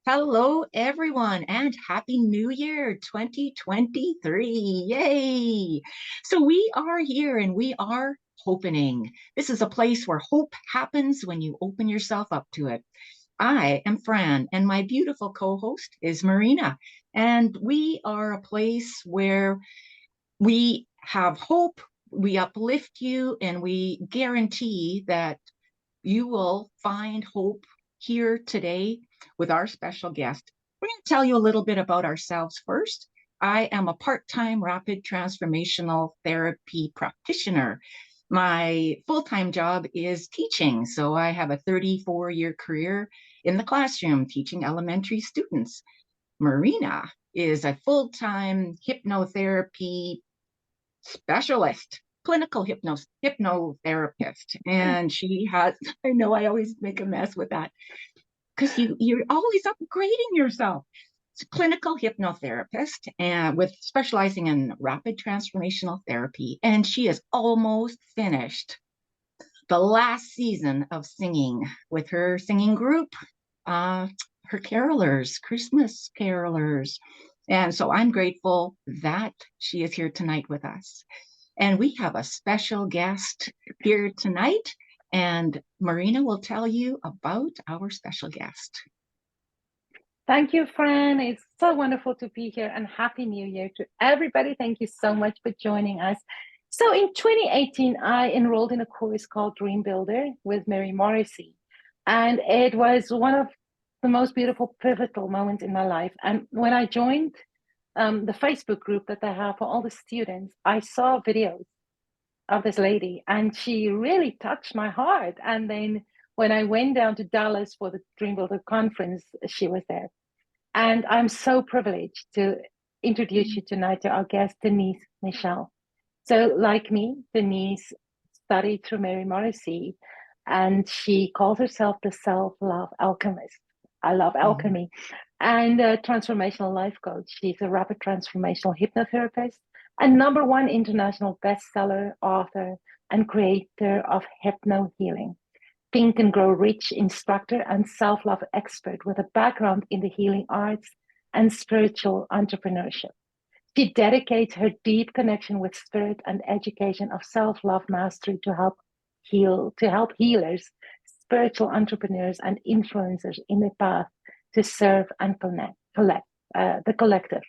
Hello, everyone, and Happy New Year 2023. Yay! So, we are here and we are Hopenning. This is a place where hope happens when you open yourself up to it. I am Fran, and my beautiful co host is Marina. And we are a place where we have hope, we uplift you, and we guarantee that you will find hope here today with our special guest. We're going to tell you a little bit about ourselves first. I am a part-time rapid transformational therapy practitioner. My full-time job is teaching, so I have a 34-year career in the classroom teaching elementary students. Marina is a full-time hypnotherapy specialist, clinical hypnotherapist. And she has, I know I always make a mess with that because you're always upgrading yourself. It's a clinical hypnotherapist and with specializing in rapid transformational therapy. And she is almost finished the last season of singing with her singing group, her carolers, Christmas carolers. And so I'm grateful that she is here tonight with us. And we have a special guest here tonight, and Marina will tell you about our special guest. Thank you, Fran. It's so wonderful to be here, and Happy New Year to everybody. Thank you so much for joining us. So in 2018, I enrolled in a course called Dream Builder with Mary Morrissey. And it was one of the most beautiful, pivotal moments in my life. And when I joined the Facebook group that they have for all the students, I saw videos of this lady, and she really touched my heart. And then when I went down to Dallas for the Dream Builder conference, she was there. And I'm so privileged to introduce you tonight to our guest, Denise Michelle. So, like me, Denise studied through Mary Morrissey, and she calls herself the self-love alchemist. I love alchemy. And a transformational life coach. She's a rapid transformational hypnotherapist, a #1 international bestseller, author, and creator of hypno healing. Think and Grow Rich instructor and self-love expert with a background in the healing arts and spiritual entrepreneurship. She dedicates her deep connection with spirit and education of self-love mastery to help healers, spiritual entrepreneurs, and influencers in the path to serve and collect the collective.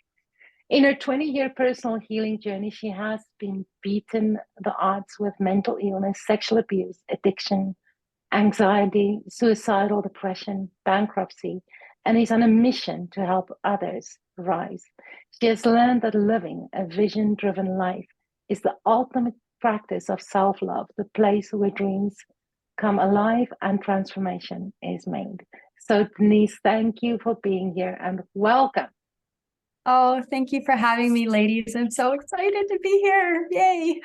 In her 20-year personal healing journey, she has been beaten the odds with mental illness, sexual abuse, addiction, anxiety, suicidal depression, bankruptcy, and is on a mission to help others rise. She has learned that living a vision-driven life is the ultimate practice of self-love, the place where dreams come alive and transformation is made. So Denise, thank you for being here and welcome. Oh, thank you for having me, ladies. I'm so excited to be here. Yay.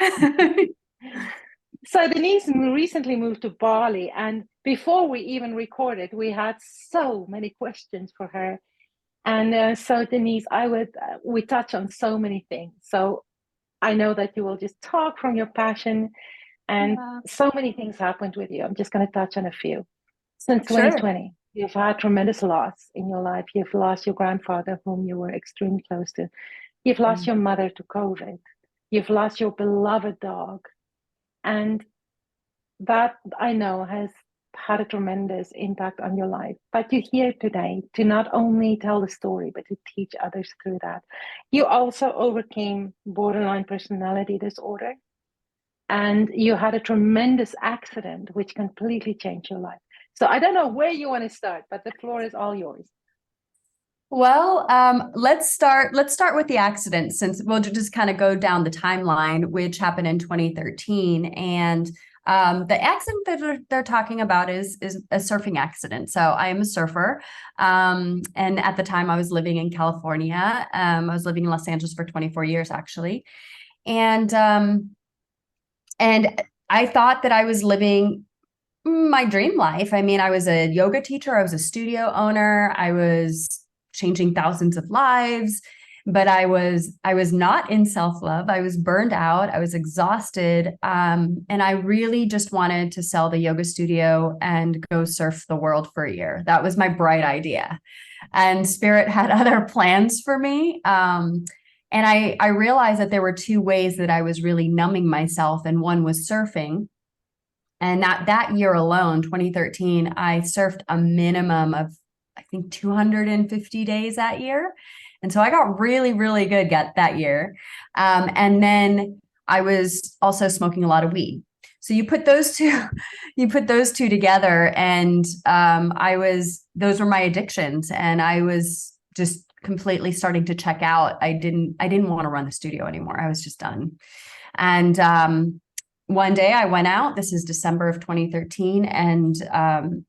So Denise recently moved to Bali, and before we even recorded, we had so many questions for her. And so Denise, we touch on so many things. So I know that you will just talk from your passion, and so many things happened with you. I'm just going to touch on a few. Since 2020, you've had tremendous loss in your life. You've lost your grandfather, whom you were extremely close to. You've lost your mother to COVID. You've lost your beloved dog. And that, I know, has had a tremendous impact on your life. But you're here today to not only tell the story, but to teach others through that. You also overcame borderline personality disorder, and you had a tremendous accident which completely changed your life. So I don't know where you want to start, but the floor is all yours. Well, let's start with the accident, since we'll just kind of go down the timeline, which happened in 2013. And the accident that they're talking about is a surfing accident. So I am a surfer. And at the time I was living in California. I was living in Los Angeles for 24 years, actually. And I thought that I was living my dream life. I mean, I was a yoga teacher. I was a studio owner. I was changing thousands of lives, but I was not in self-love. I was burned out. I was exhausted. And I really just wanted to sell the yoga studio and go surf the world for a year. That was my bright idea. And Spirit had other plans for me. And I realized that there were two ways that I was really numbing myself, and one was surfing. And that year alone, 2013, I surfed a minimum of, I think, 250 days that year. And so I got really, really good that year. And then I was also smoking a lot of weed. So you put those two together, and those were my addictions, and I was just completely starting to check out. I didn't want to run the studio anymore. I was just done. And one day I went out, this is December of 2013, and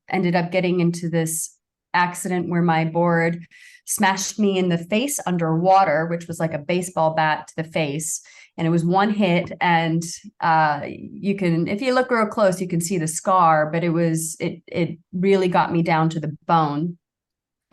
ended up getting into this accident where my board smashed me in the face underwater, which was like a baseball bat to the face. And it was one hit. And you can, if you look real close, you can see the scar, but it really got me down to the bone.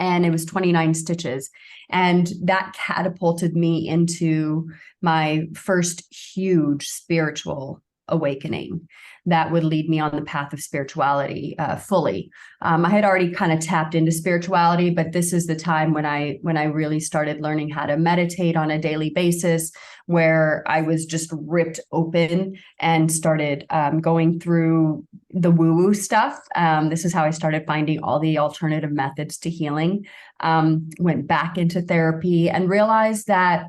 And it was 29 stitches. And that catapulted me into my first huge spiritual awakening that would lead me on the path of spirituality fully. I had already kind of tapped into spirituality, but this is the time when I really started learning how to meditate on a daily basis, where I was just ripped open and started going through the woo-woo stuff. This is how I started finding all the alternative methods to healing. Went back into therapy and realized that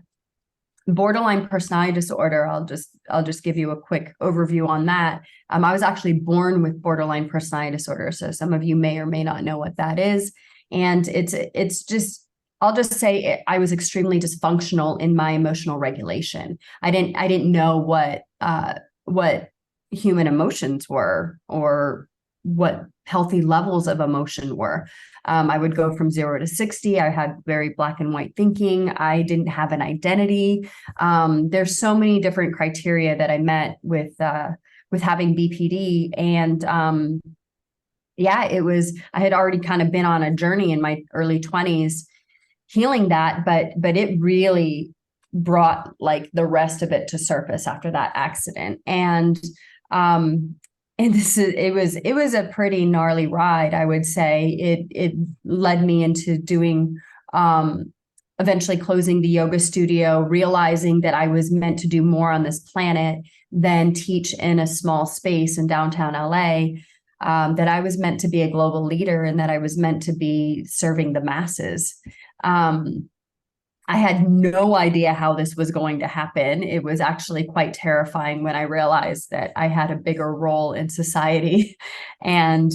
borderline personality disorder, I'll just give you a quick overview on that. I was actually born with borderline personality disorder. So some of you may or may not know what that is. And it's just, I'll just say I was extremely dysfunctional in my emotional regulation. I didn't know what human emotions were, or what healthy levels of emotion were. I would go from 0 to 60. I had very black and white thinking. I didn't have an identity. There's so many different criteria that I met with having BPD. And I had already kind of been on a journey in my early 20s healing that, but it really brought like the rest of it to surface after that accident. And it was a pretty gnarly ride, I would say. It led me into doing, eventually closing the yoga studio, realizing that I was meant to do more on this planet than teach in a small space in downtown LA, that I was meant to be a global leader, and that I was meant to be serving the masses. I had no idea how this was going to happen. It was actually quite terrifying when I realized that I had a bigger role in society and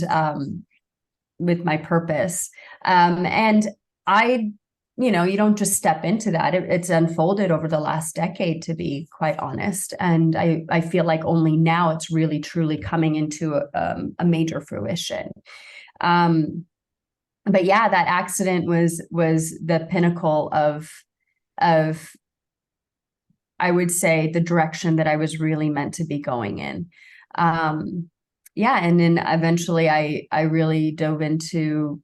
with my purpose. And you don't just step into that. It's unfolded over the last decade, to be quite honest. And I feel like only now it's really, truly coming into a major fruition. But yeah, that accident was the pinnacle of I would say the direction that I was really meant to be going in. And then eventually I really dove into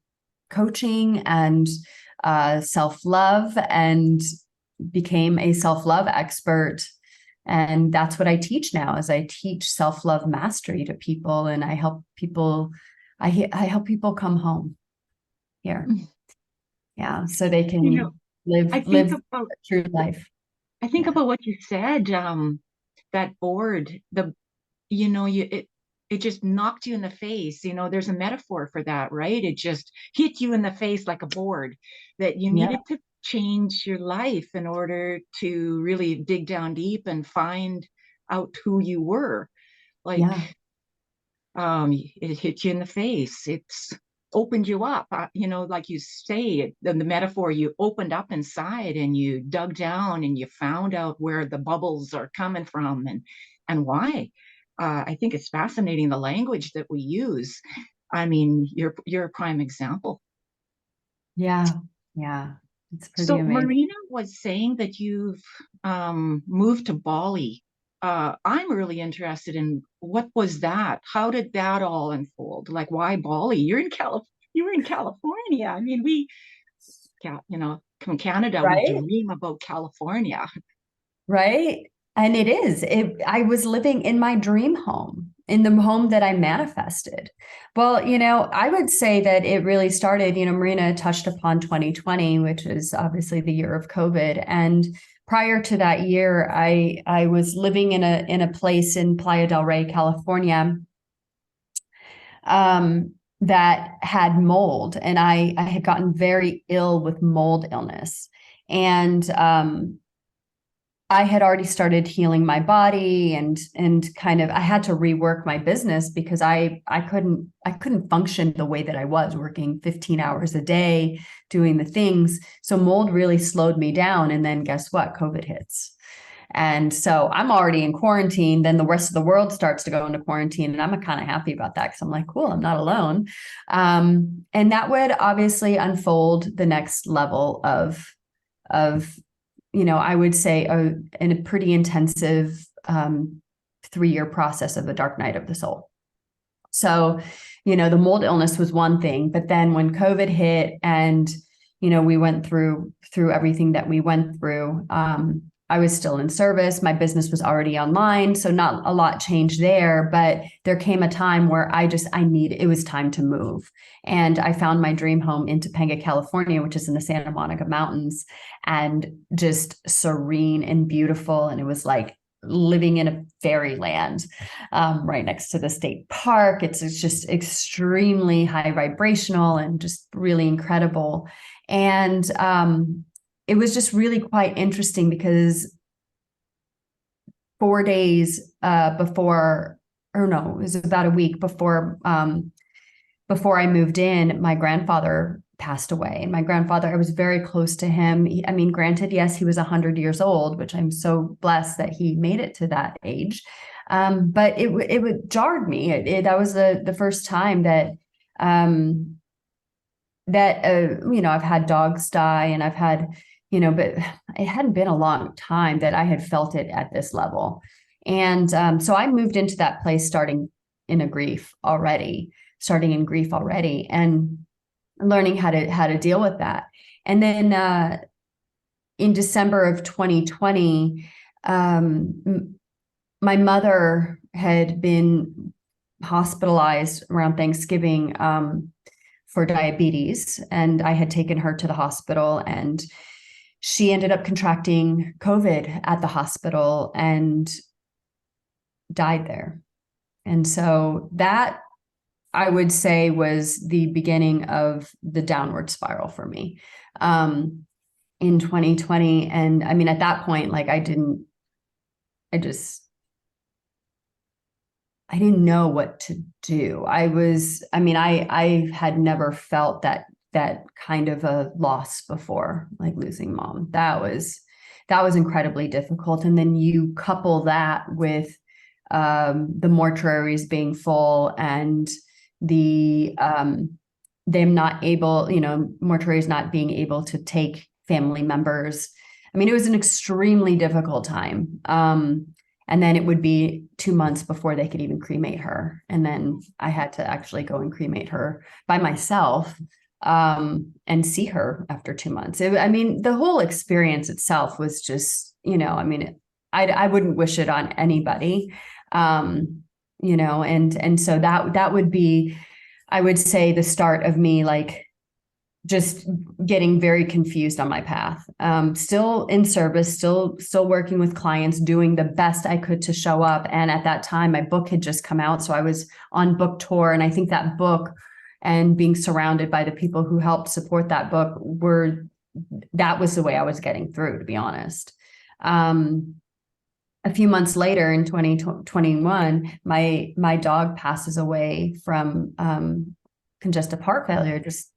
coaching and self-love, and became a self-love expert. And that's what I teach now, is I teach self-love mastery to people, and I help people come home here. Yeah, so they can live a true life. I think about what you said, that board, it just knocked you in the face. There's a metaphor for that, right? It just hit you in the face like a board, that you needed to change your life in order to really dig down deep and find out who you were. It hit you in the face. It's opened you up, like you say, the metaphor, you opened up inside and you dug down and you found out where the bubbles are coming from and why. I think it's fascinating, the language that we use. I mean, you're a prime example. Yeah. It's pretty amazing. Marina was saying that you've moved to Bali. I'm really interested in, what was that? How did that all unfold? Like, why Bali? You were in California. I mean, From Canada, we Right? dream about California. Right. And it is. I was living in my dream home, in the home that I manifested. Well, I would say that it really started, Marina touched upon 2020, which is obviously the year of COVID. And prior to that year, I was living in a place in Playa del Rey, California, that had mold, and I had gotten very ill with mold illness. And I had already started healing my body, and kind of I had to rework my business because I couldn't function the way that I was, working 15 hours a day doing the things. So mold really slowed me down. And then guess what? COVID hits. And so I'm already in quarantine. Then the rest of the world starts to go into quarantine. And I'm kind of happy about that because I'm like, cool, I'm not alone. And that would obviously unfold the next level of I would say in a pretty intensive 3-year process of the dark night of the soul. So, the mold illness was one thing, but then when COVID hit and, we went through everything that we went through, I was still in service. My business was already online, so not a lot changed there, but there came a time where it was time to move. And I found my dream home in Topanga, California, which is in the Santa Monica Mountains, and just serene and beautiful. And it was like living in a fairyland, right next to the state park. It's just extremely high vibrational and just really incredible. And, it was just really quite interesting because 4 days before, or no, it was about a week before I moved in, my grandfather passed away. And my grandfather, I was very close to him. Granted, yes, he was 100 years old, which I'm so blessed that he made it to that age. But it jarred me. That was the first time that I've had dogs die, and I've had, but it hadn't been a long time that I had felt it at this level. And so I moved into that place starting in grief already, and learning how to deal with that. And then in December of 2020, my mother had been hospitalized around Thanksgiving for diabetes, and I had taken her to the hospital, and she ended up contracting COVID at the hospital and died there. And so that, I would say, was the beginning of the downward spiral for me in 2020. And at that point, like I didn't know what to do. I had never felt that kind of a loss before, like losing mom. That was incredibly difficult. And then you couple that with the mortuaries being full, and the them not able, mortuaries not being able to take family members. It was an extremely difficult time. And then it would be 2 months before they could even cremate her. And then I had to actually go and cremate her by myself, and see her after 2 months. The whole experience itself was just, I wouldn't wish it on anybody. And so that would be, I would say, the start of me, like, just getting very confused on my path. Still in service, still working with clients, doing the best I could to show up. And at that time, my book had just come out. So I was on book tour. And I think that book and being surrounded by the people who helped support that book that was the way I was getting through, to be honest. A few months later in 2021, my dog passes away from congestive heart failure just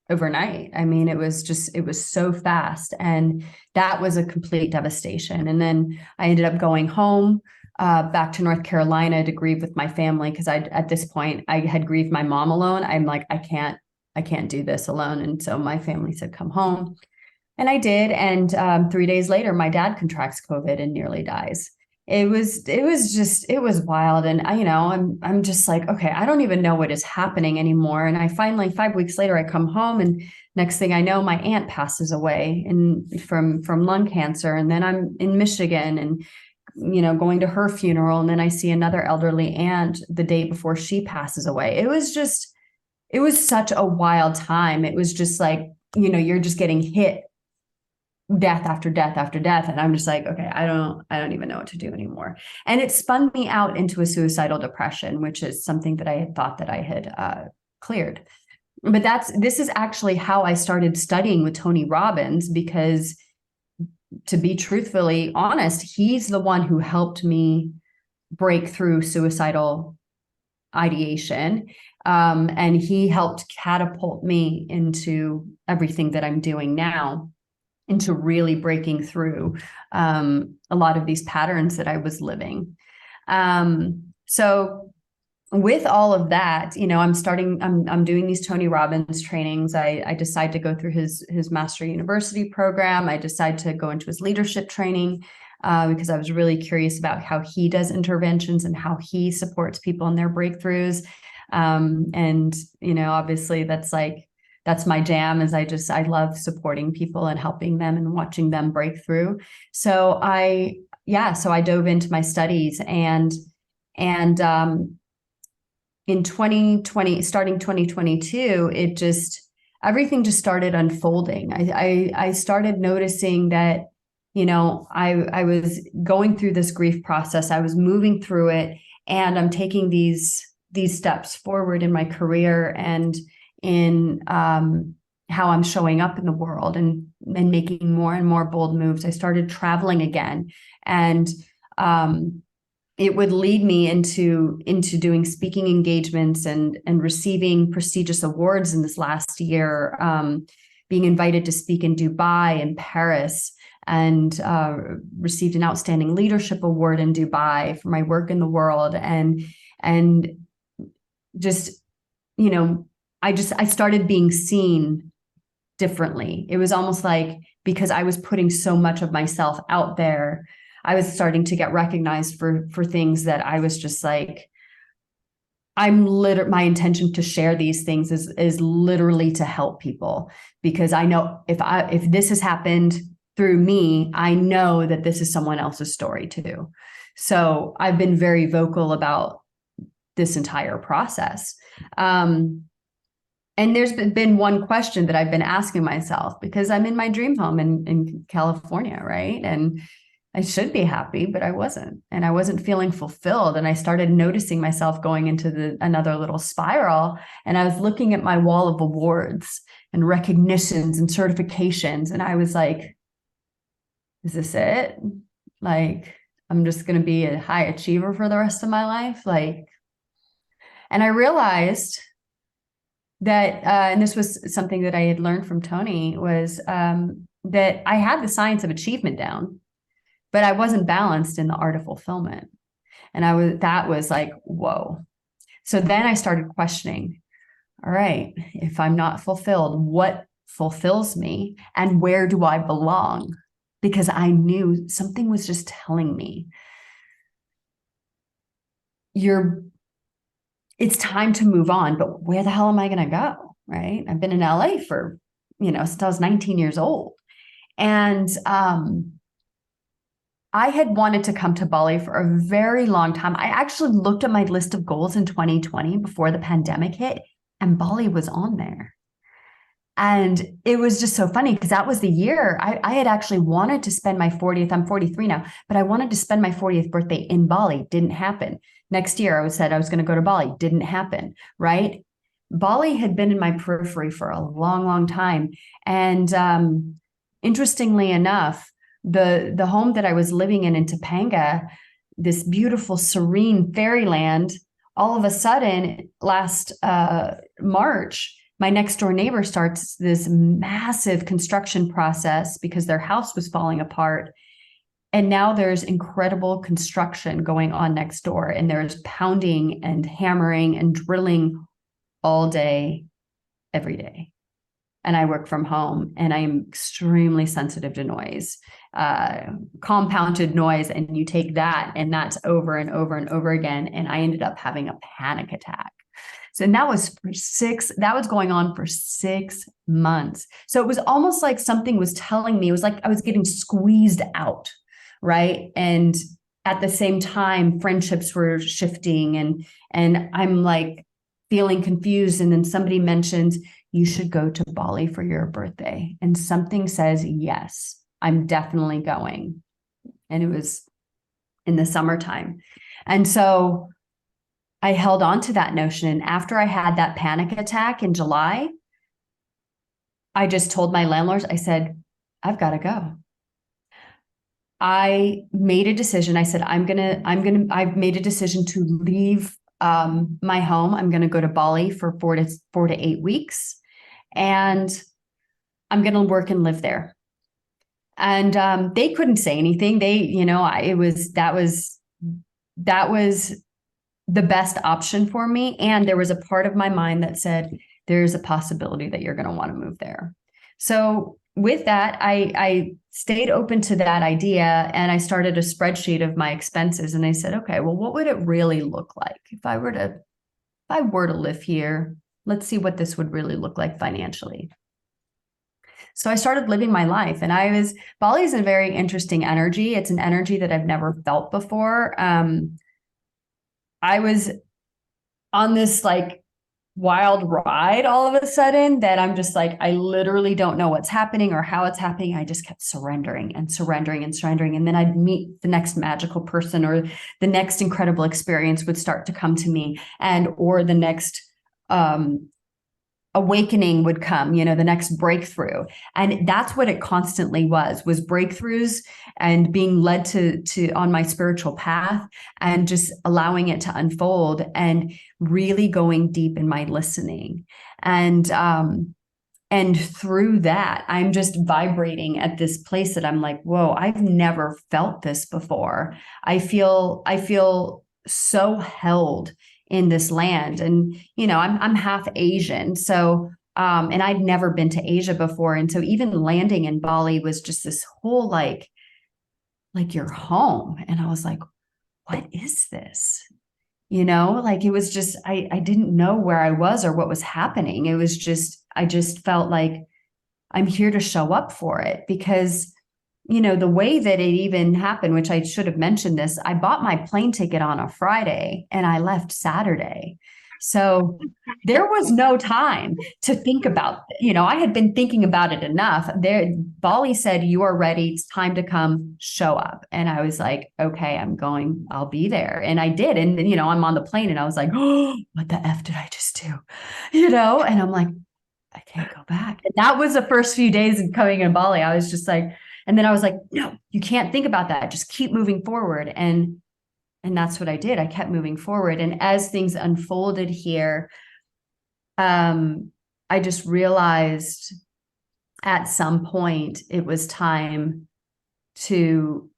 overnight. It was so fast, and that was a complete devastation. And then I ended up going home back to North Carolina to grieve with my family, because at this point I had grieved my mom alone. I'm like, I can't do this alone. And so my family said, come home. And I did. And 3 days later, my dad contracts COVID and nearly dies. it was wild. And I'm just like, okay, I don't even know what is happening anymore. And I finally, 5 weeks later, I come home, and next thing I know, my aunt passes away from lung cancer. And then I'm in Michigan and, going to her funeral. And then I see another elderly aunt the day before she passes away. It was such a wild time. It was just like, you're just getting hit death after death after death. And I'm just like, okay, I don't even know what to do anymore. And it spun me out into a suicidal depression, which is something that I had thought that I had cleared. But this is actually how I started studying with Tony Robbins, because to be truthfully honest, he's the one who helped me break through suicidal ideation. And he helped catapult me into everything that I'm doing now, into really breaking through a lot of these patterns that I was living. So with all of that, I'm doing these Tony Robbins trainings. I decide to go through his Master University program. I decide to go into his leadership training because I was really curious about how he does interventions and how he supports people in their breakthroughs. And obviously that's my jam, is I love supporting people and helping them and watching them break through. So I dove into my studies, and in 2020, starting 2022, everything just started unfolding. I started noticing that, I was going through this grief process. I was moving through it, and I'm taking these steps forward in my career and in how I'm showing up in the world, and making more and more bold moves. I started traveling again, and it would lead me into doing speaking engagements and receiving prestigious awards in this last year, being invited to speak in Dubai and Paris, and received an outstanding leadership award in Dubai for my work in the world. And just, I started being seen differently. It was almost like, because I was putting so much of myself out there, I was starting to get recognized for things that I was just like, my intention to share these things is literally to help people, because I know if this has happened through me, I know that this is someone else's story too. So I've been very vocal about this entire process. And there's been one question that I've been asking myself, because I'm in my dream home in California, right? And I should be happy, but I wasn't. And I wasn't feeling fulfilled. And I started noticing myself going into another little spiral. And I was looking at my wall of awards and recognitions and certifications. And I was like, is this it? Like, I'm just going to be a high achiever for the rest of my life? And I realized that, and this was something that I had learned from Tony, was that I had the science of achievement down, but I wasn't balanced in the art of fulfillment. And that was like, whoa. So then I started questioning, all right, if I'm not fulfilled, what fulfills me and where do I belong? Because I knew something was just telling me, it's time to move on, but where the hell am I going to go? Right. I've been in LA for, since I was 19 years old. And I had wanted to come to Bali for a very long time. I actually looked at my list of goals in 2020 before the pandemic hit, and Bali was on there. And it was just so funny, because that was the year I had actually wanted to spend my 40th. I'm 43 now, but I wanted to spend my 40th birthday in Bali. Didn't happen. Next year, I said I was going to go to Bali. Didn't happen. Right. Bali had been in my periphery for a long, long time. And interestingly enough, the home that I was living in Topanga, this beautiful, serene fairyland, all of a sudden last March, my next door neighbor starts this massive construction process because their house was falling apart. And now there's incredible construction going on next door, and there's pounding and hammering and drilling all day, every day. and I work from home, and I'm extremely sensitive to noise, compounded noise. And you take that, and that's over and over and over again. And I ended up having a panic attack. So, and that was going on for 6 months. So it was almost like something was telling me, it was like I was getting squeezed out, right? And at the same time, friendships were shifting, and I'm like feeling confused. And then somebody mentions, you should go to Bali for your birthday. And something says, yes, I'm definitely going. And it was in the summertime. And so I held on to that notion. And after I had that panic attack in July, I just told my landlords, I said, I've got to go. I made a decision. I said, I've made a decision to leave my home. I'm going to go to Bali for 4 to 8 weeks, and I'm going to work and live there. And they couldn't say anything. That was the best option for me. And there was a part of my mind that said, there's a possibility that you're going to want to move there. So with that, I stayed open to that idea, and I started a spreadsheet of my expenses. And I said, okay, well, what would it really look like if I were to live here? Let's see what this would really look like financially. So I started living my life, and Bali is a very interesting energy. It's an energy that I've never felt before. I was on this like wild ride all of a sudden that I'm just like, I literally don't know what's happening or how it's happening. I just kept surrendering and surrendering and surrendering. And then I'd meet the next magical person, or the next incredible experience would start to come to me, or the next awakening would come, the next breakthrough. And that's what it constantly was breakthroughs, and being led to on my spiritual path, and just allowing it to unfold, and really going deep in my listening. And through that, I'm just vibrating at this place that I'm like, whoa, I've never felt this before. I feel so held in this land. And, I'm half Asian. So, and I'd never been to Asia before. And so even landing in Bali was just this whole, like you're home. And I was like, what is this? It was just, I didn't know where I was or what was happening. It was just, I just felt like I'm here to show up for it, because the way that it even happened, which I should have mentioned this, I bought my plane ticket on a Friday and I left Saturday. So there was no time to think about it. I had been thinking about it enough. Bali said, you are ready. It's time to come, show up. And I was like, okay, I'm going, I'll be there. And I did. And I'm on the plane and I was like, oh, what the F did I just do? And I'm like, I can't go back. And that was the first few days of coming in Bali. I was just like, and then I was like, no, you can't think about that. Just keep moving forward. And that's what I did. I kept moving forward. And as things unfolded here, I just realized at some point it was time to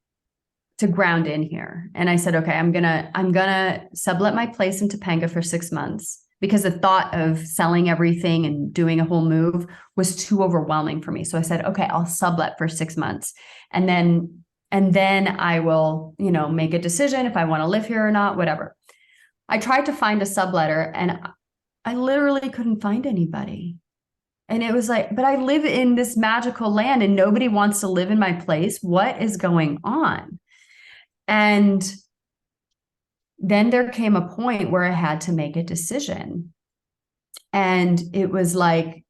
ground in here. And I said, okay, I'm gonna sublet my place in Topanga for 6 months, because the thought of selling everything and doing a whole move was too overwhelming for me. So I said, okay, I'll sublet for 6 months. And then I will, make a decision if I want to live here or not, whatever. I tried to find a subletter, and I literally couldn't find anybody. And it was like, but I live in this magical land and nobody wants to live in my place. What is going on? And then there came a point where I had to make a decision. And it was like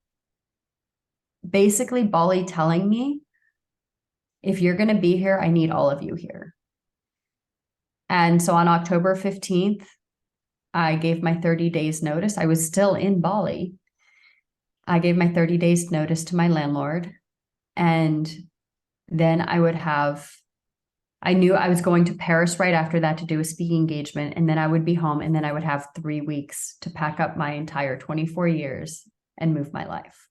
basically Bali telling me, if you're going to be here, I need all of you here. And so on October 15th, I gave my 30 days notice. I was still in Bali. I gave my 30 days notice to my landlord. And then I knew I was going to Paris right after that to do a speaking engagement. And then I would be home, and then I would have 3 weeks to pack up my entire 24 years and move my life.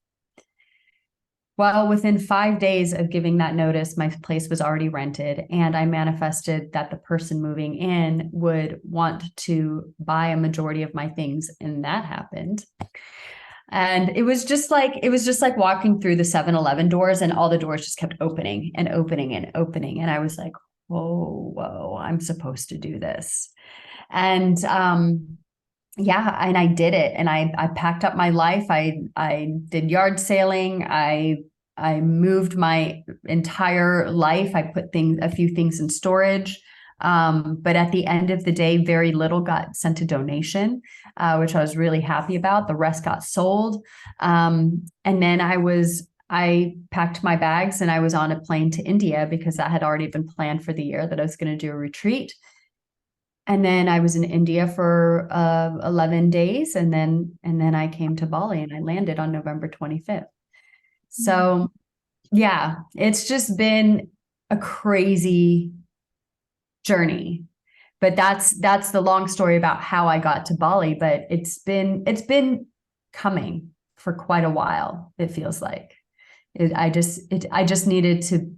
Well, within 5 days of giving that notice, my place was already rented, and I manifested that the person moving in would want to buy a majority of my things, and that happened. And it was just like walking through the 7-Eleven doors, and all the doors just kept opening and opening and opening. And I was like, whoa, I'm supposed to do this. And yeah, and I did it. And I packed up my life. I did yard sailing. I moved my entire life. I put a few things in storage. But at the end of the day, very little got sent to donation, which I was really happy about. The rest got sold. And then I packed my bags and I was on a plane to India, because that had already been planned for the year, that I was going to do a retreat. And then I was in India for 11 days. And then I came to Bali, and I landed on November 25th. So yeah, it's just been a crazy journey. But that's the long story about how I got to Bali. But it's been coming for quite a while, it feels like. I just needed to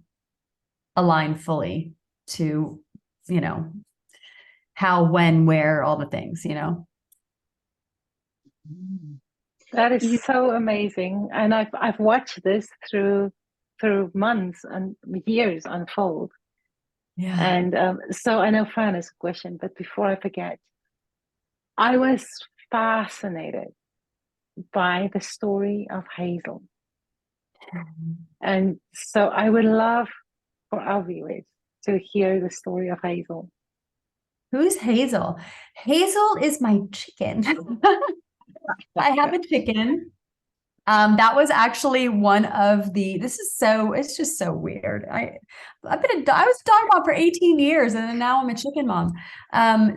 align fully to, how, when, where, all the things, That is so amazing. And I've watched this through months and years unfold. Yeah. And so I know Fran has a question, but before I forget, I was fascinated by the story of Hazel. And so I would love for our viewers to hear the story of Hazel. Who's Hazel? Hazel is my chicken. I have a chicken. That was actually one of it's just so weird. I was a dog mom for 18 years, and then now I'm a chicken mom. While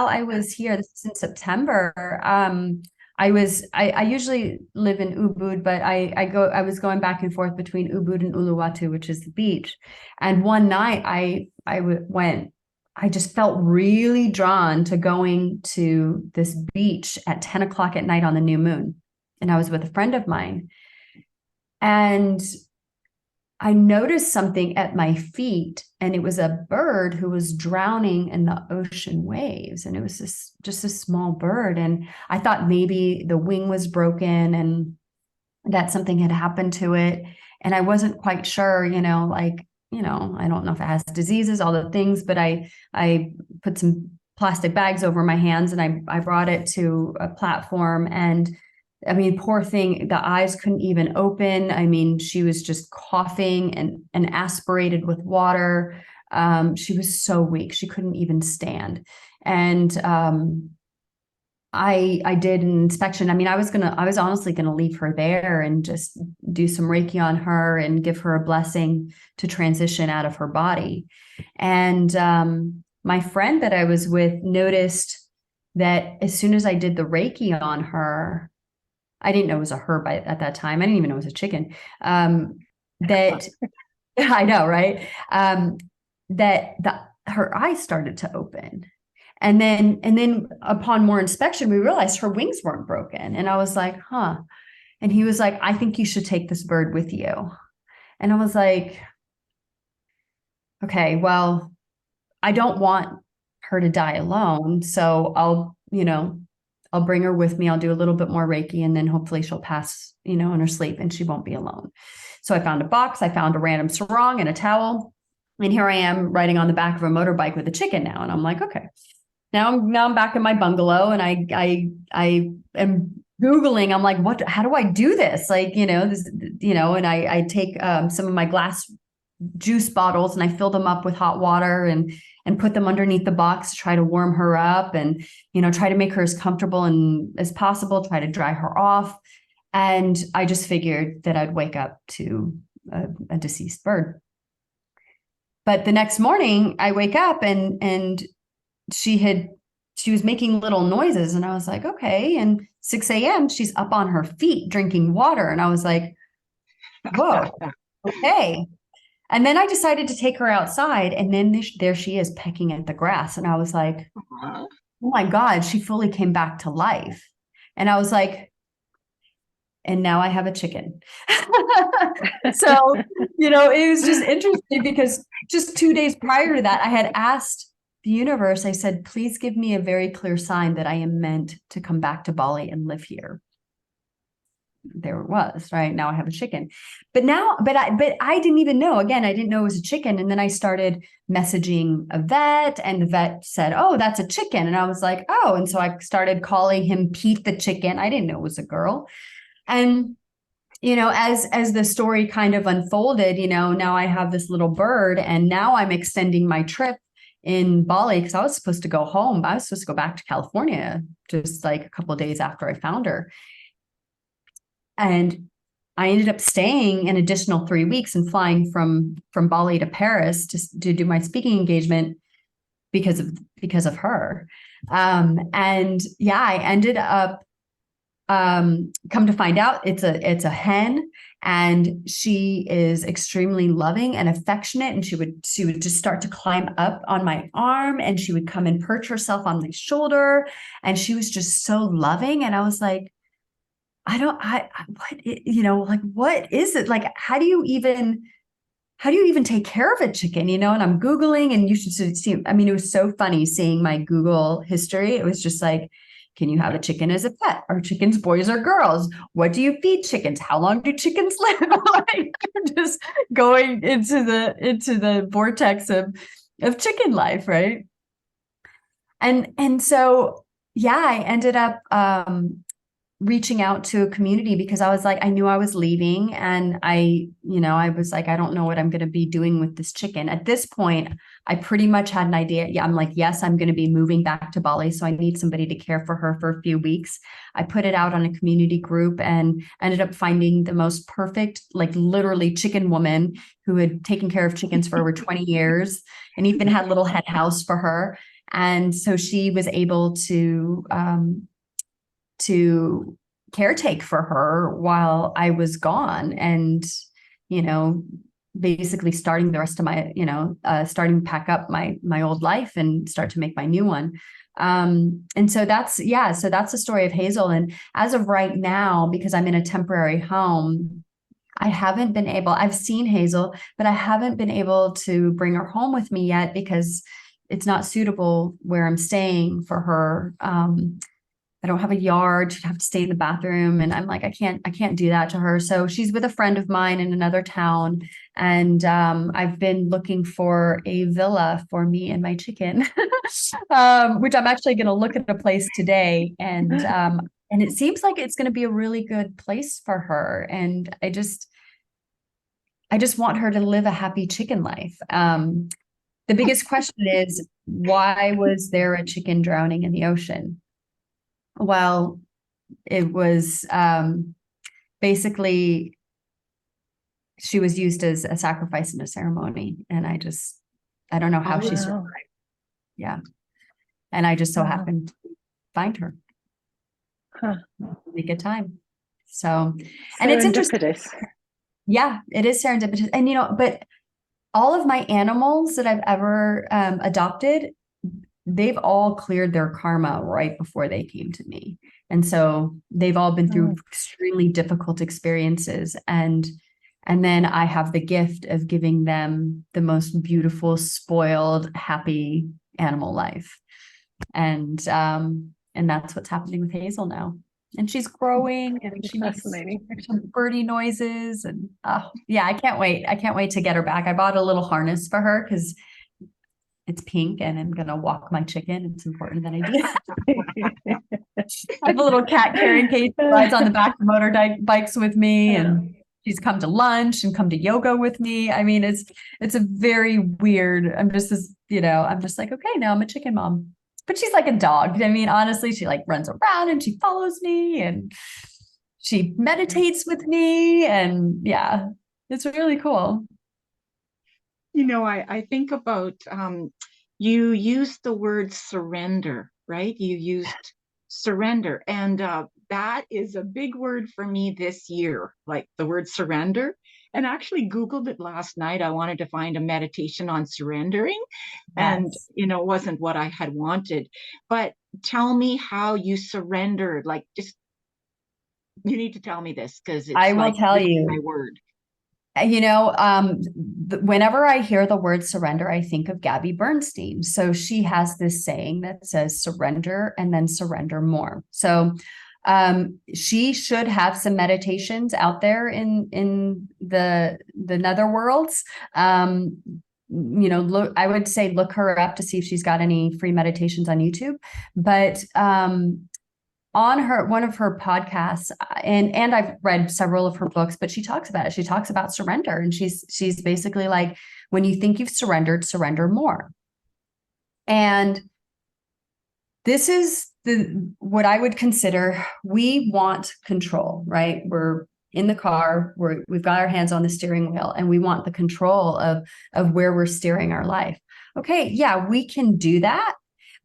I was here, this is in September, I usually live in Ubud, but I was going back and forth between Ubud and Uluwatu, which is the beach. And one night I just felt really drawn to going to this beach at 10 o'clock at night on the new moon. And I was with a friend of mine, and I noticed something at my feet, and it was a bird who was drowning in the ocean waves. And it was just a small bird. And I thought maybe the wing was broken and that something had happened to it. And I wasn't quite sure, I don't know if it has diseases, all the things, but I put some plastic bags over my hands, and I brought it to a platform. And I mean, poor thing, the eyes couldn't even open. I mean, she was just coughing and aspirated with water. She was so weak. She couldn't even stand. And I did an inspection. I mean, I was honestly going to leave her there and just do some Reiki on her and give her a blessing to transition out of her body. And my friend that I was with noticed that as soon as I did the Reiki on her, I didn't know it was a her at that time. I didn't even know it was a chicken. That I know, right? Her eyes started to open. And then upon more inspection, we realized her wings weren't broken. And I was like, huh. And he was like, I think you should take this bird with you. And I was like, okay, well, I don't want her to die alone. So I'll bring her with me. I'll do a little bit more Reiki, and then hopefully she'll pass, in her sleep, and she won't be alone. So I found a box, I found a random sarong and a towel. And here I am riding on the back of a motorbike with a chicken now. And I'm like, okay, now I'm back in my bungalow, and I am Googling. I'm like, how do I do this? Like, and I take some of my glass juice bottles, and I fill them up with hot water and put them underneath the box to try to warm her up, and, try to make her as comfortable as possible, try to dry her off. And I just figured that I'd wake up to a deceased bird. But the next morning I wake up and she was making little noises, and I was like, okay. And 6 a.m. she's up on her feet drinking water. And I was like, whoa, okay. And then I decided to take her outside, and then there she is pecking at the grass. And I was like, oh my God, she fully came back to life. And I was like, and now I have a chicken. So, it was just interesting, because just 2 days prior to that, I had asked the universe, I said, please give me a very clear sign that I am meant to come back to Bali and live here. There it was, right? Now I have a chicken. But I didn't even know. Again, I didn't know it was a chicken. And then I started messaging a vet, and the vet said, oh, that's a chicken. And I was like, oh, and so I started calling him Pete the chicken. I didn't know it was a girl. And as the story kind of unfolded, now I have this little bird, and now I'm extending my trip in Bali because I was supposed to go home. I was supposed to go back to California just like a couple of days after I found her. And I ended up staying an additional 3 weeks and flying from Bali to Paris to do my speaking engagement because of her. And yeah, I ended up come to find out it's a hen, and she is extremely loving and affectionate, and she would just start to climb up on my arm, and she would come and perch herself on my shoulder, and she was just so loving. And I was like, what is it? Like, how do you even take care of a chicken, and I'm Googling, and you should see, I mean, it was so funny seeing my Google history. It was just like, can you have a chicken as a pet? Are chickens boys or girls? What do you feed chickens? How long do chickens live? Like, just going into the vortex of chicken life, right? And so, yeah, I ended up reaching out to a community because I was like, I knew I was leaving, and I was like, I don't know what I'm going to be doing with this chicken. At this point, I pretty much had an idea. Yeah, I'm like, yes, I'm going to be moving back to Bali, so I need somebody to care for her for a few weeks. I put it out on a community group and ended up finding the most perfect, like literally chicken woman who had taken care of chickens for over 20 years and even had a little hen house for her. And so she was able to caretake for her while I was gone, and basically starting the rest of my starting to pack up my old life and start to make my new one. And so that's the story of Hazel. And as of right now, because I'm in a temporary home, I've seen Hazel, but I haven't been able to bring her home with me yet because it's not suitable where I'm staying for her. I don't have a yard. She'd have to stay in the bathroom. And I'm like, I can't do that to her. So she's with a friend of mine in another town. And I've been looking for a villa for me and my chicken, which I'm actually going to look at a place today. And it seems like it's going to be a really good place for her. And I just want her to live a happy chicken life. The biggest question is, why was there a chicken drowning in the ocean? Well, it was basically she was used as a sacrifice in a ceremony. And I don't know how she survived. Yeah. And I just so happened to find her. Huh. Really good time. So, and it's interesting. Yeah, it is serendipitous. And, but all of my animals that I've ever adopted, they've all cleared their karma right before they came to me. And so they've all been through extremely difficult experiences. And then I have the gift of giving them the most beautiful, spoiled, happy animal life. And that's what's happening with Hazel now. And she's growing, and she makes some birdie noises. And yeah, I can't wait. I can't wait to get her back. I bought a little harness for her because it's pink and I'm going to walk my chicken. It's important that I do. I have a little cat carrying case that rides on the back of motorbikes with me, and she's come to lunch and come to yoga with me. I mean, it's a very weird, I'm just like, okay, now I'm a chicken mom. But she's like a dog. I mean, honestly, she like runs around and she follows me and she meditates with me. And yeah, it's really cool. I think about, you used the word surrender, right? You used surrender. And that is a big word for me this year, like the word surrender. And actually Googled it last night. I wanted to find a meditation on surrendering. Yes. And, it wasn't what I had wanted. But tell me how you surrendered. Like, just, you need to tell me this because it's I will tell you. My word. You know, whenever I hear the word surrender, I think of Gabby Bernstein. So she has this saying that says surrender and then surrender more. So she should have some meditations out there in the nether worlds. You know, look, I would say look her up to see if she's got any free meditations on YouTube. But on her one of her podcasts, and I've read several of her books, but she talks about it. She talks about surrender, and she's basically like, when you think you've surrendered, surrender more. And this is what I would consider, we want control, right? We're in the car, we've got our hands on the steering wheel, and we want the control of where we're steering our life. Okay, yeah, we can do that.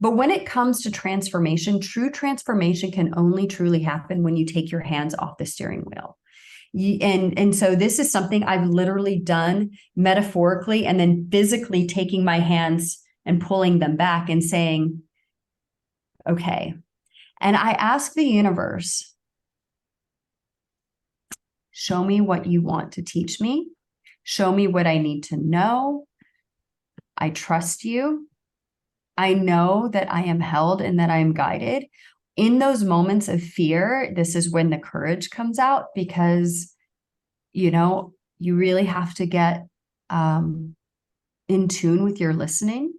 But when it comes to transformation, true transformation can only truly happen when you take your hands off the steering wheel. And so this is something I've literally done metaphorically and then physically taking my hands and pulling them back and saying, okay. And I ask the universe, show me what you want to teach me. Show me what I need to know. I trust you. I know that I am held and that I am guided. In those moments of fear, this is when the courage comes out, because, you know, you really have to get in tune with your listening,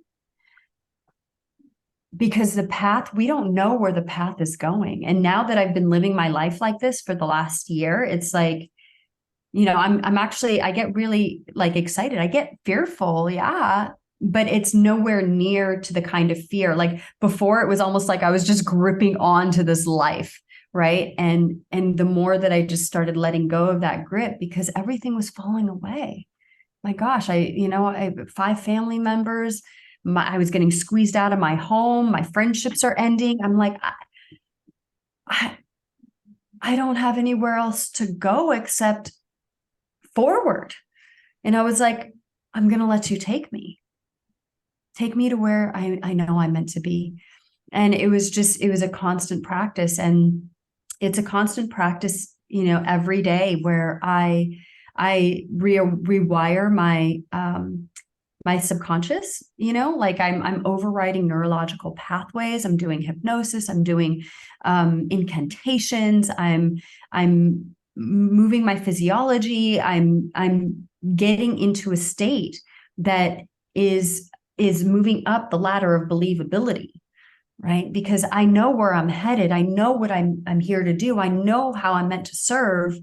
because the path, we don't know where the path is going. And now that I've been living my life like this for the last year, it's like, you know, I'm actually, I get really like excited. I get fearful. Yeah. But it's nowhere near to the kind of fear. Like before, it was almost like I was just gripping on to this life. Right. And the more that I just started letting go of that grip, because everything was falling away. My gosh, I have 5 family members. I was getting squeezed out of my home. My friendships are ending. I'm like, I don't have anywhere else to go except forward. And I was like, I'm going to let you take me to where I know I'm meant to be. And it was a constant practice. And it's a constant practice, you know, every day, where I rewire my, my subconscious, you know, like I'm overriding neurological pathways. I'm doing hypnosis. I'm doing incantations. I'm moving my physiology. I'm getting into a state that is moving up the ladder of believability, right? Because I know where I'm headed. I know what I'm here to do. I know how I'm meant to serve.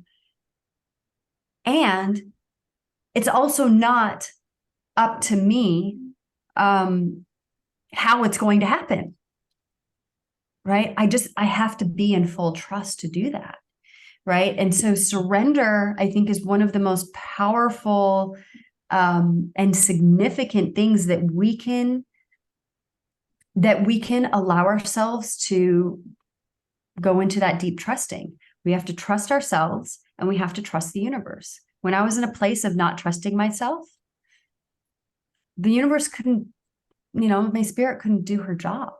And it's also not up to me how it's going to happen, right? I have to be in full trust to do that, right? And so surrender, I think, is one of the most powerful and significant things that we can allow ourselves to go into that deep trusting. We have to trust ourselves, and we have to trust the universe. When I was in a place of not trusting myself, the universe couldn't, you know, my spirit couldn't do her job,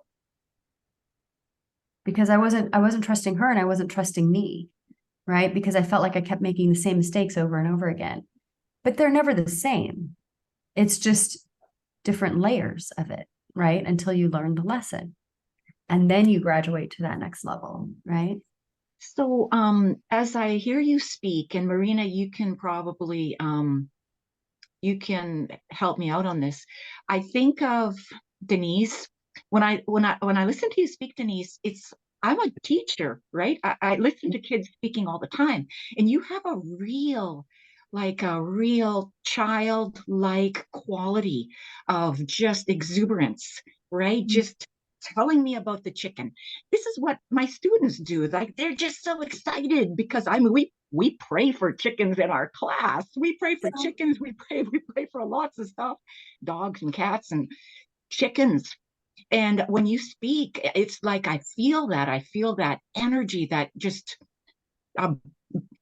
because I wasn't trusting her, and I wasn't trusting me, right? Because I felt like I kept making the same mistakes over and over again. But they're never the same. It's just different layers of it, right? Until you learn the lesson. And then you graduate to that next level, right? So as I hear you speak, and Marina, you can probably you can help me out on this. I think of Denise. When I listen to you speak, Denise, I'm a teacher, right? I listen to kids speaking all the time, and you have a real childlike quality of just exuberance, right? Just telling me about the chicken. This is what my students do. Like, they're just so excited, because we pray for chickens in our class. We pray for chickens. We pray for lots of stuff, dogs and cats and chickens. And when you speak, it's like I feel that energy, that just um,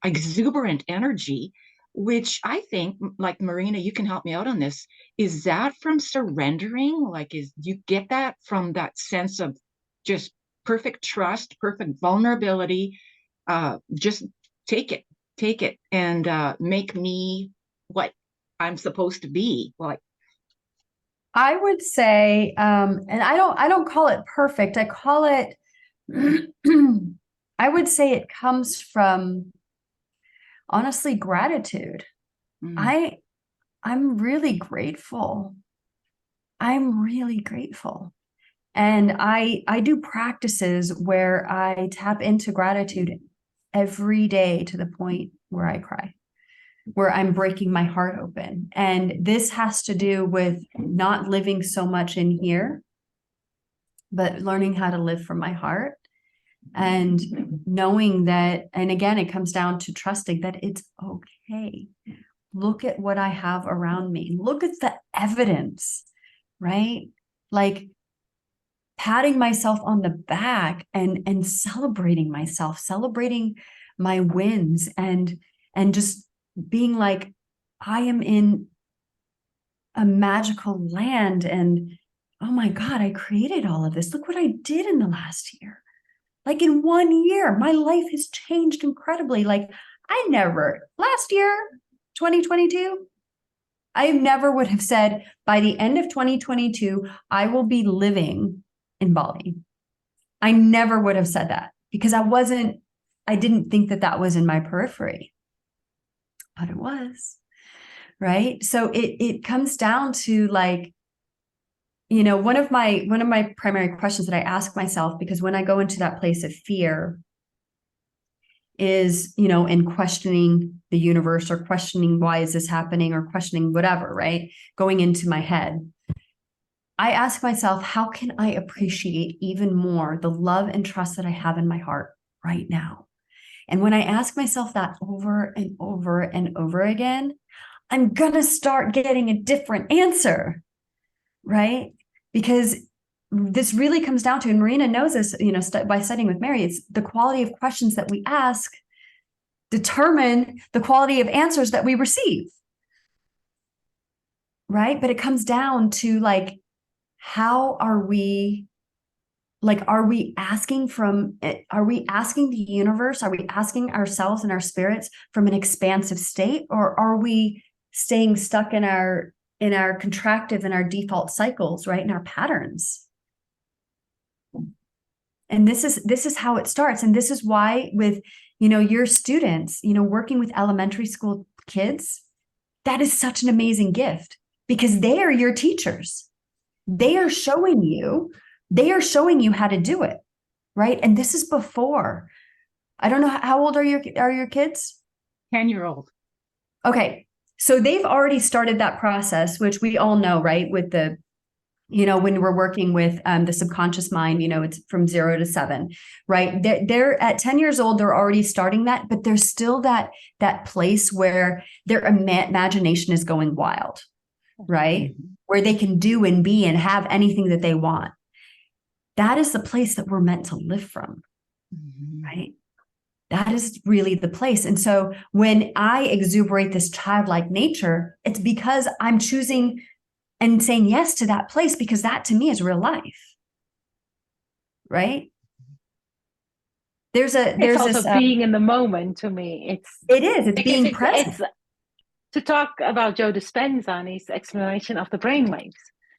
exuberant energy, which I think, like Marina, you can help me out on this. Is that from surrendering? Like, you get that from that sense of just perfect trust, perfect vulnerability? Just take it, and make me what I'm supposed to be. Like, I would say, and I don't call it perfect. I call it, I would say it comes from honestly gratitude. mm, I'm really grateful. I'm really grateful. And I do practices where I tap into gratitude every day to the point where I cry, where I'm breaking my heart open. And this has to do with not living so much in here, but learning how to live from my heart and knowing that, and again, it comes down to trusting that it's okay. Look at what I have around me. Look at the evidence, right? Like patting myself on the back and celebrating myself, celebrating my wins and just being like, I am in a magical land and oh my God, I created all of this. Look what I did in the last year. Like in 1 year, my life has changed incredibly. Like last year, 2022, I never would have said by the end of 2022, I will be living in Bali. I never would have said that because I didn't think that that was in my periphery, but it was, right? So it comes down to like, one of my primary questions that I ask myself, because when I go into that place of fear is, in questioning the universe or questioning why is this happening or questioning whatever, right? Going into my head, I ask myself, how can I appreciate even more the love and trust that I have in my heart right now? And when I ask myself that over and over and over again, I'm going to start getting a different answer, right? Because this really comes down to, and Marina knows this, by studying with Mary, it's the quality of questions that we ask determine the quality of answers that we receive, right? But it comes down to like, how are we asking the universe, are we asking ourselves and our spirits from an expansive state, or are we staying stuck in our contractive and our default cycles, right, in our patterns? And this is how it starts. And this is why with your students, working with elementary school kids, that is such an amazing gift because they are your teachers. They are showing you how to do it, right? And this is before. I don't know, how old are your kids? 10-year-old. Okay. So they've already started that process, which we all know, right? With the, when we're working with the subconscious mind, it's from 0 to 7, right? They're at 10 years old, they're already starting that, but there's still that place where their imagination is going wild, right? Mm-hmm. Where they can do and be and have anything that they want. That is the place that we're meant to live from, mm-hmm. right? That is really the place. And so when I exuberate this childlike nature, it's because I'm choosing and saying yes to that place, because that to me is real life, right? There's also this, being in the moment. To me, it's being present. It's, to talk about Joe Dispenza and his exploration of the brainwaves,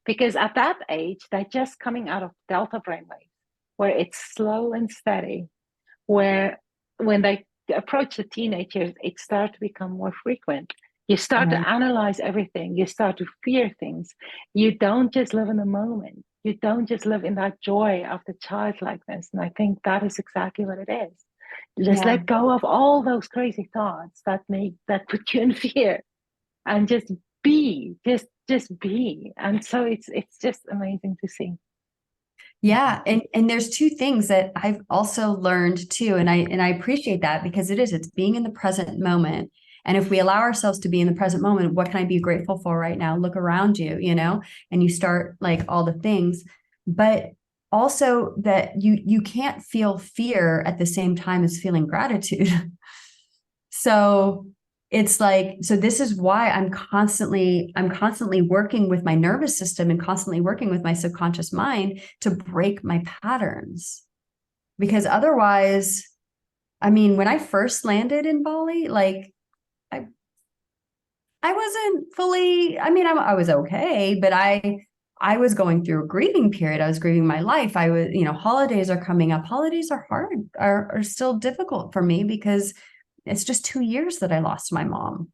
because at that age, they're just coming out of delta brainwaves, where it's slow and steady, where when they approach the teenage years, it starts to become more frequent. You start to analyze everything. You start to fear things. You don't just live in the moment. You don't just live in that joy of the childlikeness. And I think that is exactly what it is. Just let go of all those crazy thoughts that put you in fear, and just be, just be. And so it's just amazing to see. Yeah. And there's two things that I've also learned too. And I appreciate that, because it's being in the present moment. And if we allow ourselves to be in the present moment, what can I be grateful for right now? Look around you, and you start like all the things, but also that you can't feel fear at the same time as feeling gratitude. So it's like, so this is why I'm constantly working with my nervous system and constantly working with my subconscious mind to break my patterns. Because otherwise, I mean, when I first landed in Bali, like I wasn't fully, I mean, I was okay, but I was going through a grieving period. I was grieving my life. I was, holidays are coming up. Holidays are hard, are still difficult for me because it's just 2 years that I lost my mom.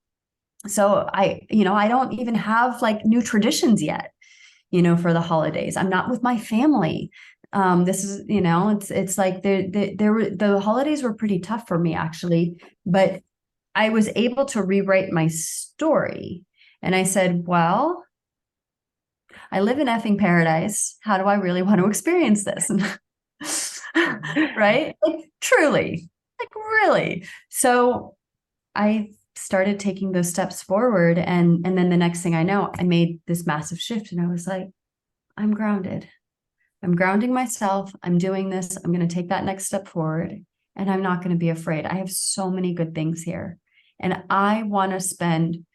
So I don't even have like new traditions yet, for the holidays. I'm not with my family. This is, it's like the holidays were pretty tough for me actually, but I was able to rewrite my story. And I said, well, I live in effing paradise. How do I really want to experience this? Right? Like truly, like really. So I started taking those steps forward. And then the next thing I know, I made this massive shift and I was like, I'm grounded. I'm grounding myself. I'm doing this. I'm going to take that next step forward and I'm not going to be afraid. I have so many good things here and I want to spend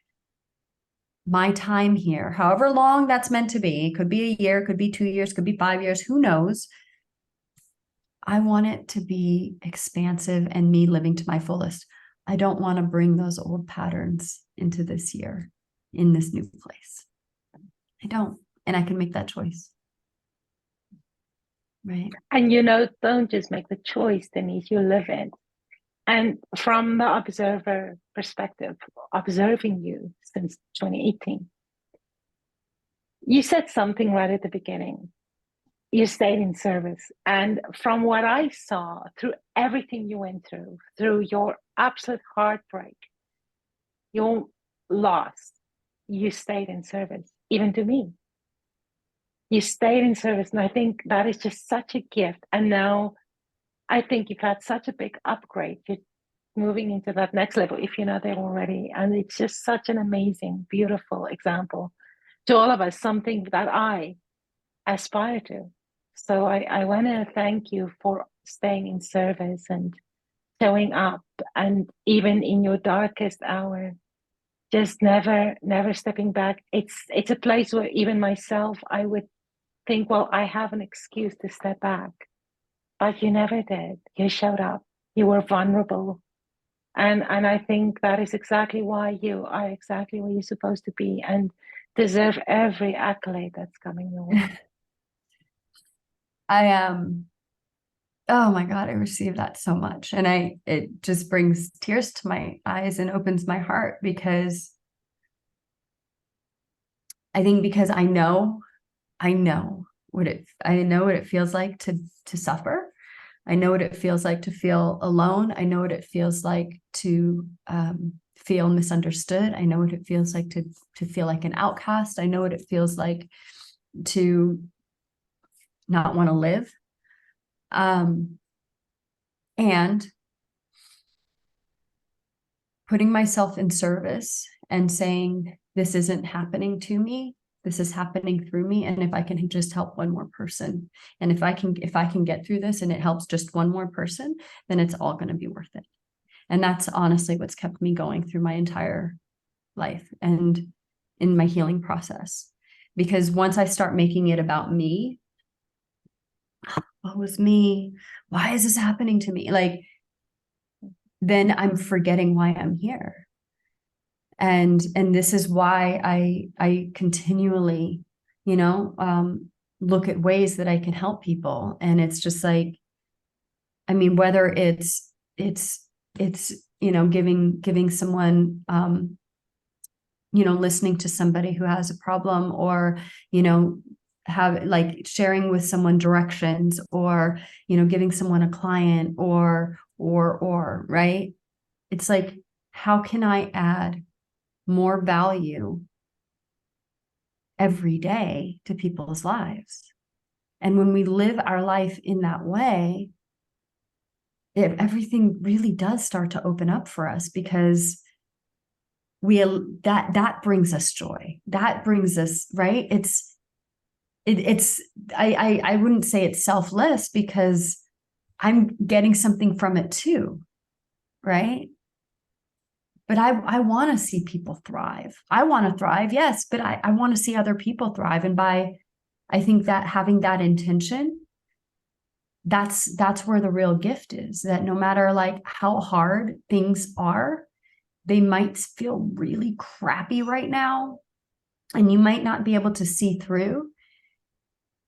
my time here, however long that's meant to be. It could be a year, could be 2 years, could be 5 years, who knows? I want it to be expansive and me living to my fullest. I don't want to bring those old patterns into this year, in this new place. I don't, and I can make that choice. Right. And don't just make the choice, Denise, you live it. And from the observer perspective, observing you since 2018, you said something right at the beginning. You stayed in service. And from what I saw through everything you went through your absolute heartbreak, your loss, you stayed in service, even to me. You stayed in service. And I think that is just such a gift. And now I think you've had such a big upgrade. You're moving into that next level if you're not there already. And it's just such an amazing, beautiful example to all of us, something that I aspire to. So I want to thank you for staying in service and showing up. And even in your darkest hour, just never stepping back. It's a place where even myself, I would think, well, I have an excuse to step back. But you never did. You showed up. You were vulnerable. And I think that is exactly why you are exactly where you're supposed to be and deserve every accolade that's coming your way. I am. Oh my God, I receive that so much. And it just brings tears to my eyes and opens my heart because I think because I know what it feels like to suffer. I know what it feels like to feel alone. I know what it feels like to feel misunderstood. I know what it feels like to feel like an outcast. I know what it feels like to not want to live. And putting myself in service and saying, this isn't happening to me. This is happening through me. And if I can just help one more person, and if I can get through this and it helps just one more person, then it's all going to be worth it. And that's honestly what's kept me going through my entire life and in my healing process. Because once I start making it about me, what was me? Why is this happening to me? Like, then I'm forgetting why I'm here. And this is why I continually, look at ways that I can help people. And it's just like, I mean, whether it's giving someone, listening to somebody who has a problem, or, have like sharing with someone directions, or, giving someone a client, or right. It's like, how can I add more value every day to people's lives? And when we live our life in that way, everything really does start to open up for us, because that brings us joy. That brings us, right? I wouldn't say it's selfless, because I'm getting something from it too, right? But I want to see people thrive. I want to thrive, yes, but I want to see other people thrive. And I think that having that intention, that's where the real gift is, that no matter like how hard things are, they might feel really crappy right now, and you might not be able to see through.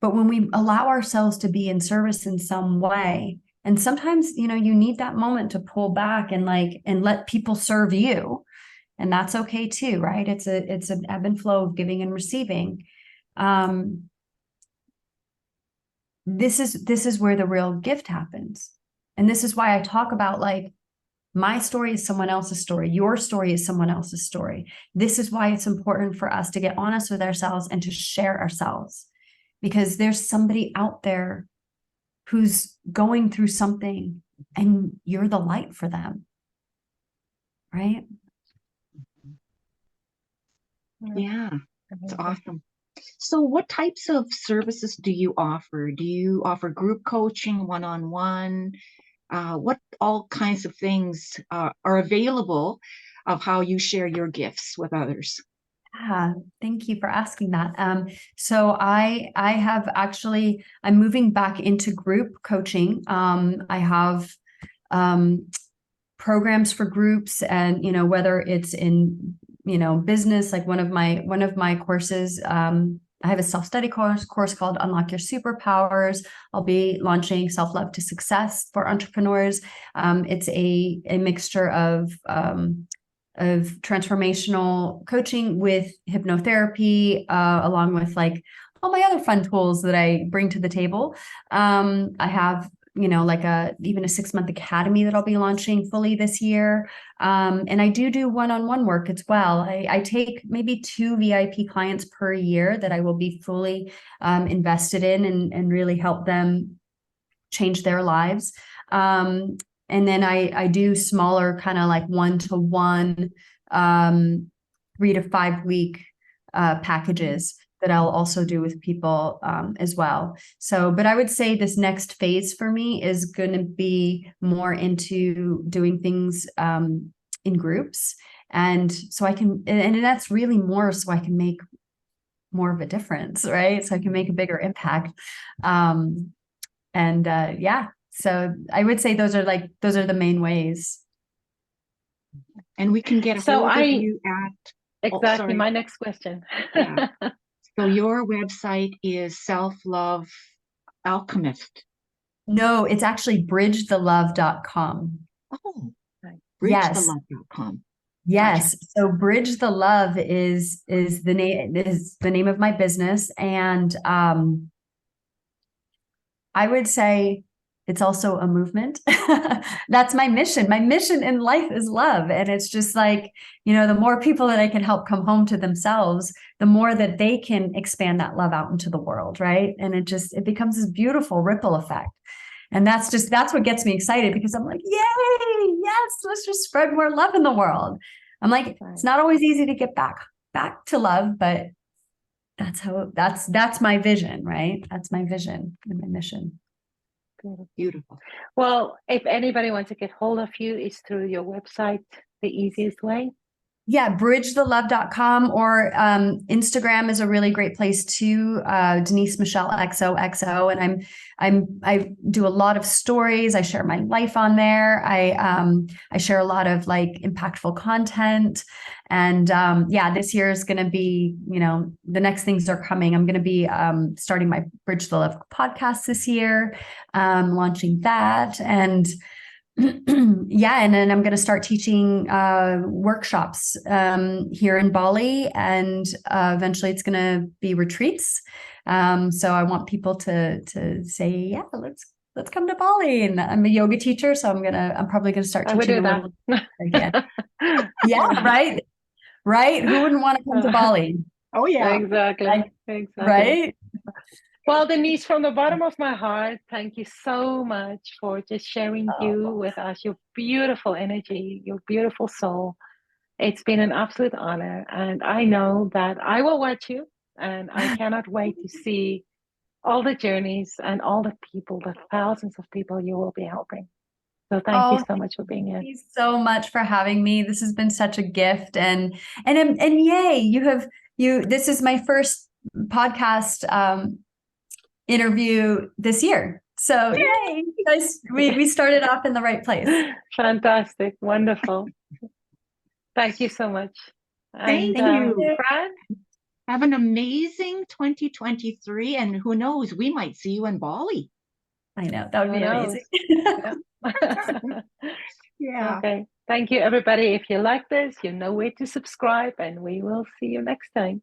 But when we allow ourselves to be in service in some way, and sometimes, you need that moment to pull back and let people serve you. And that's okay too, right? It's an ebb and flow of giving and receiving. This is where the real gift happens. And this is why I talk about my story is someone else's story. Your story is someone else's story. This is why it's important for us to get honest with ourselves and to share ourselves, because there's somebody out there who's going through something and you're the light for them. Right? Yeah, that's awesome. So what types of services do you offer? Do you offer group coaching, one-on-one? What all kinds of things are available of how you share your gifts with others? Yeah, thank you for asking that. So I have actually, I'm moving back into group coaching. I have programs for groups, and whether it's in business, like one of my courses. I have a self-study course called Unlock Your Superpowers. I'll be launching Self-Love to Success for entrepreneurs. It's a mixture of transformational coaching with hypnotherapy, along with all my other fun tools that I bring to the table. I have even a 6-month academy that I'll be launching fully this year. And I do one-on-one work as well. I take maybe 2 VIP clients per year that I will be fully invested in and really help them change their lives. And then I do smaller kind of 1-to-1, 3 to 5 week packages that I'll also do with people as well. So, but I would say this next phase for me is going to be more into doing things in groups. And so and that's really more so I can make more of a difference, right? So I can make a bigger impact. Yeah, so I would say those are the main ways. And we can get a hold of you at... Exactly, my next question. Yeah. So your website is Self-Love Alchemist. No, it's actually bridgethelove.com. Oh, yes. bridgethelove.com. Yes. Gotcha. So Bridge the Love is the name of my business. And I would say it's also a movement. That's my mission. My mission in life is love. And it's just the more people that I can help come home to themselves, the more that they can expand that love out into the world. Right. And it becomes this beautiful ripple effect. And that's what gets me excited, because I'm like, yay, yes, let's just spread more love in the world. I'm like, it's not always easy to get back to love, but that's my vision, right? That's my vision and my mission. Beautiful. Well, if anybody wants to get hold of you, is through your website the easiest way? Yeah, bridgethelove.com, or Instagram is a really great place too. Denise Michelle XOXO, and I do a lot of stories. I share my life on there. I share a lot of impactful content, and this year is going to be, the next things are coming. I'm going to be starting my Bridge the Love podcast this year, launching that, and yeah, and then I'm going to start teaching workshops here in Bali, and eventually it's going to be retreats. So I want people to say, yeah, let's come to Bali. And I'm a yoga teacher, so I'm probably going to start teaching a little again. Yeah, right. Who wouldn't want to come to Bali? Oh yeah, exactly. Right. Well, Denise, from the bottom of my heart, thank you so much for just sharing you with us, your beautiful energy, your beautiful soul. It's been an absolute honor. And I know that I will watch you, and I cannot wait to see all the journeys and all the people, the thousands of people you will be helping. So thank you so much for being here. Thank you so much for having me. This has been such a gift, and yay, this is my first podcast interview this year. So yay, guys, we started off in the right place. Fantastic. Wonderful. Thank you so much. Thank And you. Fran, Have an amazing 2023, and who knows, we might see you in Bali. I know, that would who be knows? amazing. Yeah. Okay. Thank you, everybody. If you like this, you know where to subscribe, and we will see you next time.